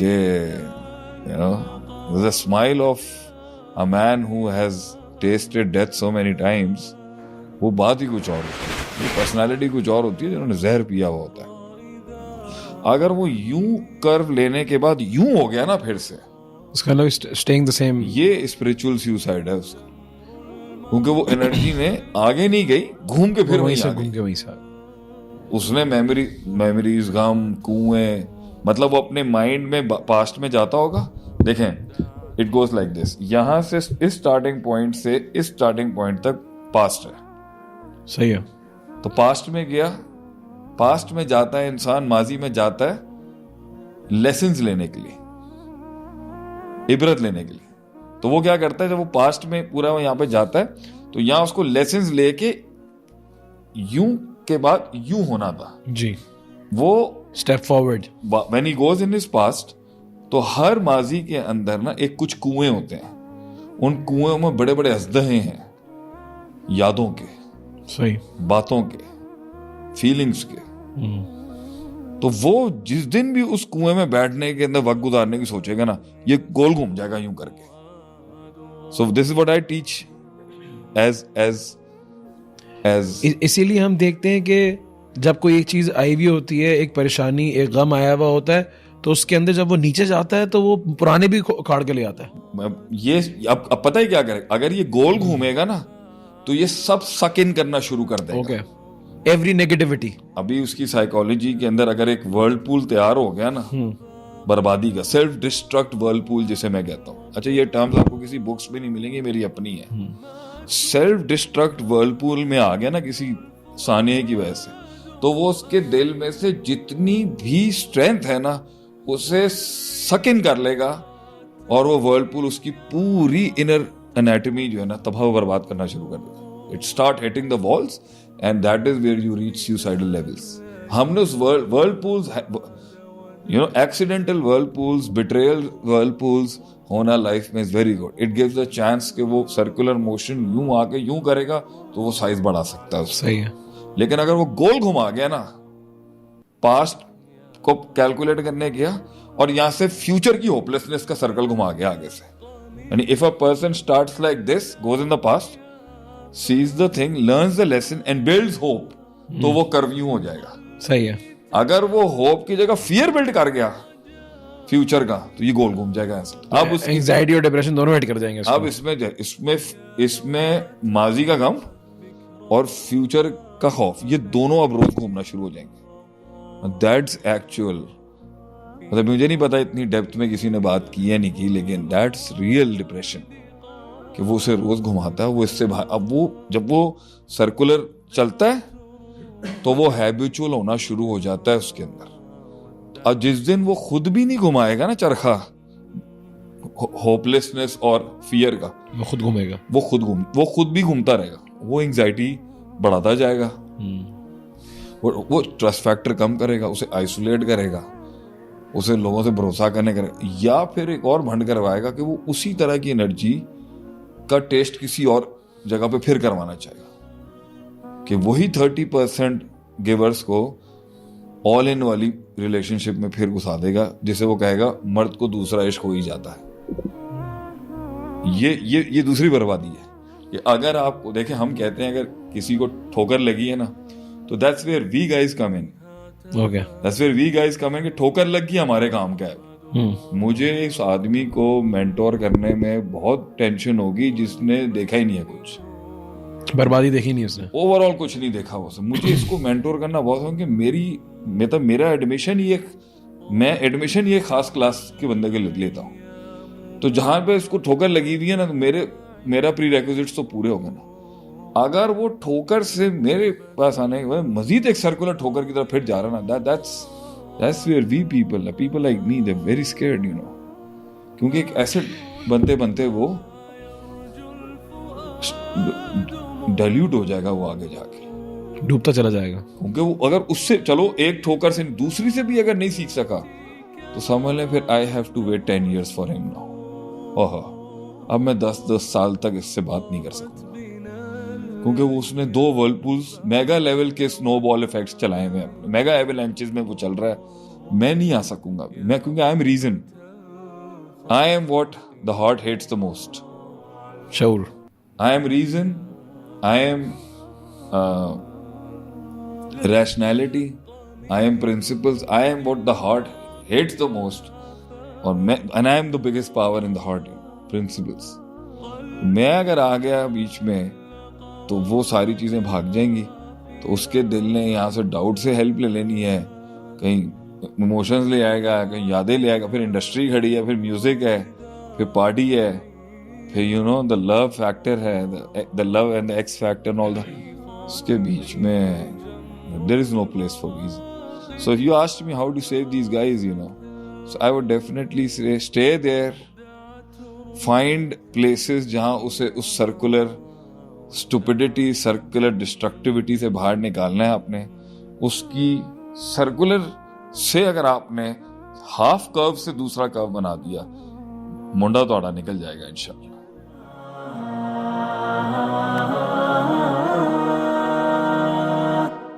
कि there's a smile of a man who has tasted death so many times, वो बात ही कुछ और होती है, वो पर्सनालिटी कुछ और होती है जिन्होंने जहर पिया हुआ होता है। अगर वो यूं कर्व लेने के बाद यूं हो गया ना फिर से, उसका मतलब staying the same, ये स्पिरिचुअल सुसाइड है उसका, क्योंकि वो एनर्जी ने आगे नहीं गई, घूम के फिर वहीं से घूम के वहीं से उसने मेमोरीज, गम, कुएं, मतलब वो अपने माइंड में पास्ट में जाता होगा। देखें, इट गोज लाइक दिस, यहां से इस स्टार्टिंग पॉइंट से इस स्टार्टिंग पॉइंट तक पास्ट है, सही है। तो पास्ट में गया, पास्ट में जाता है इंसान, माजी में जाता है लेसन्स लेने के लिए, इबरत लेने के लिए। तो वो क्या करता है, जब वो पास्ट में पूरा यहां पे जाता है तो यहां उसको लेसन्स लेके यूं के बाद यूं होना था जी, वो step forward. When he goes in his past, तो हर माजी के अंदर ना एक कुछ कुएं होते हैं, उन कुएं में बड़े बड़े अजदहे हैं, यादों के, सही, बातों के, फीलिंग्स के। तो वो जिस दिन भी उस कुएं में बैठने के अंदर वक्त गुजारने की सोचेगा ना, ये गोल घूम जाएगा यूं करके। So this is what I teach as इसीलिए हम देखते हैं कि जब कोई एक चीज आई हुई होती है, एक परेशानी, एक गम आया हुआ होता है, तो उसके अंदर जब वो नीचे जाता है तो वो पुराने भी उखाड़ के ले आता है। ये अब पता है क्या करे, अगर ये गोल घूमेगा ना तो ये सब सक इन करना शुरू कर देगा। Okay, every negativity. अभी उसकी साइकोलॉजी के अंदर अगर एक वर्लपूल तैयार हो गया ना, बर्बादी का, सेल्फ डिस्ट्रक्ट वर्लपूल जिसे मैं कहता हूँ। अच्छा, ये टर्म्स आपको किसी बुक्स में नहीं मिलेंगे, मेरी अपनी है। सेल्फ डिस्ट्रक्ट वर्लपूल में आ गया ना किसी सानिया की वजह से, तो वो उसके दिल में से जितनी भी स्ट्रेंथ है ना उसे सक इन कर लेगा, और वो वर्लपूल उसकी पूरी इनर एनाटॉमी जो है ना तबाह बर्बाद करना शुरू कर देगा। It start hitting the walls and that is where you reach suicidal levels. हमने उस वर्लपूल्स, एक्सीडेंटल वर्लपूल्स, बिट्रेयल वर्लपूल्स होना लाइफ में is very good. It gives a chance कि वो सर्कुलर मोशन यूं आके यूं करेगा तो वो साइज बढ़ा सकता है उसका। सही है। लेकिन अगर वो गोल घुमा गया ना, पास्ट को कैलकुलेट करने गया और यहां से फ्यूचर की होपलेसनेस का सर्कल घुमा गया आगे से, यानी if a person starts like this, goes in the past, sees the thing, learns the lesson and builds hope, तो वो कर्व यूं हो जाएगा। सही है। अगर वो होप की जगह फियर बिल्ड कर गया फ्यूचर का, तो ये गोल घूम जाएगा ऐसे। अब उसकी एंजाइटी और डिप्रेशन दोनों ऐड कर जाएंगे अब इसमें माजी का गम और फ्यूचर का खौफ, ये दोनों अब रोज घूमना शुरू हो जाएंगे। दैट्स एक्चुअल, मतलब मुझे नहीं पता इतनी डेप्थ में किसी ने बात की है नहीं की, लेकिन दैट्स रियल डिप्रेशन, कि वो उसे रोज घुमाता है, वो इससे अब वो जब वो सर्कुलर चलता है तो वो हैबिचुअल होना शुरू हो जाता है उसके अंदर। और जिस दिन वो खुद भी नहीं घुमाएगा ना चरखा होपलेसनेस और फियर का, वो खुद घूमेगा, वो खुद भी घूमता रहेगा, वो एंजाइटी बढ़ाता जाएगा, वो ट्रस्ट फैक्टर कम करेगा, उसे आइसोलेट करेगा, उसे लोगों से भरोसा करने करेगा, या फिर एक और भंड करवाएगा कि वो उसी तरह की एनर्जी का टेस्ट किसी और जगह पे फिर करवाना चाहेगा, कि वही 30% गिवर्स को ऑल इन वाली रिलेशनशिप में फिर घुसा देगा, जिसे वो कहेगा मर्द को दूसरा इश्क हो ही जाता है। ये दूसरी बर्बादी है। कि अगर आपको देखें, हम कहते हैं अगर किसी को ठोकर लगी है ना, तो that's where we guys come in. Okay, that's where we guys come in, कि ठोकर लग गई हमारे काम का है। मुझे इस आदमी को मेंटोर करने में बहुत टेंशन होगी जिसने देखा ही नहीं है, कुछ बर्बादी देखी नहीं उसने, ओवरऑल कुछ नहीं देखा वो। मुझे इसको मेंटोर करना बहुत है, कि मेरा एडमिशन ही एक खास क्लास के बंदे के लेता हूँ। तो जहां पे इसको ठोकर लगी हुई है ना, तो मेरा प्री रेक्विजिट्स तो पूरे हो गए ना। अगर वो ठोकर से मेरे पास आने के बाद मजीद एक सर्कुलर ठोकर की तरफ फिर जा रहा ना, that's where we people like me, they very scared, you know, क्योंकि एक एसिड बनते वो डाइल्यूट हो जाएगा, वो आगे जाके डूबता चला जाएगा। क्योंकि वो अगर उससे, चलो एक ठोकर से दूसरी से भी अगर नहीं सीख सका, तो समझ लें फिर I have to wait 10 years for him now. Oh, अब मैं 10 साल तक इससे बात नहीं कर सकता, क्योंकि वो उसने 2 वर्लपूल्स मेगा लेवल के स्नोबॉल इफेक्ट्स चलाए हुए हैं, मेगा एवलांचेस में वो चल रहा है, मैं नहीं आ सकूंगा मैं, क्योंकि I am reason, I am what the heart hates the most. शऊर। I am reason, I am rationality, I am principles, I am what the heart hates the most. और मैं, and I am the biggest power in the heart, principles. मैं अगर आ गया बीच में तो वो सारी चीजें भाग जाएंगी। तो उसके दिल ने यहाँ से डाउट से हेल्प ले लेनी है, कहीं इमोशंस ले आएगा, कहीं यादें ले आएगा, फिर इंडस्ट्री खड़ी है, फिर म्यूजिक है, फिर पार्टी है, फिर you know the love factor है, the love and the X factor and all the, उसके बीच में there is no place for reason. So if you asked me how to save these guys, you know, so I would definitely say stay there, find places जहां उसे उस circular stupidity, circular डिस्ट्रक्टिविटी से बाहर निकालना है आपने। उसकी सर्कुलर से अगर आपने हाफ कर्व से दूसरा कर्व बना दिया, मुंडा तोड़ा निकल जाएगा इंशाल्लाह।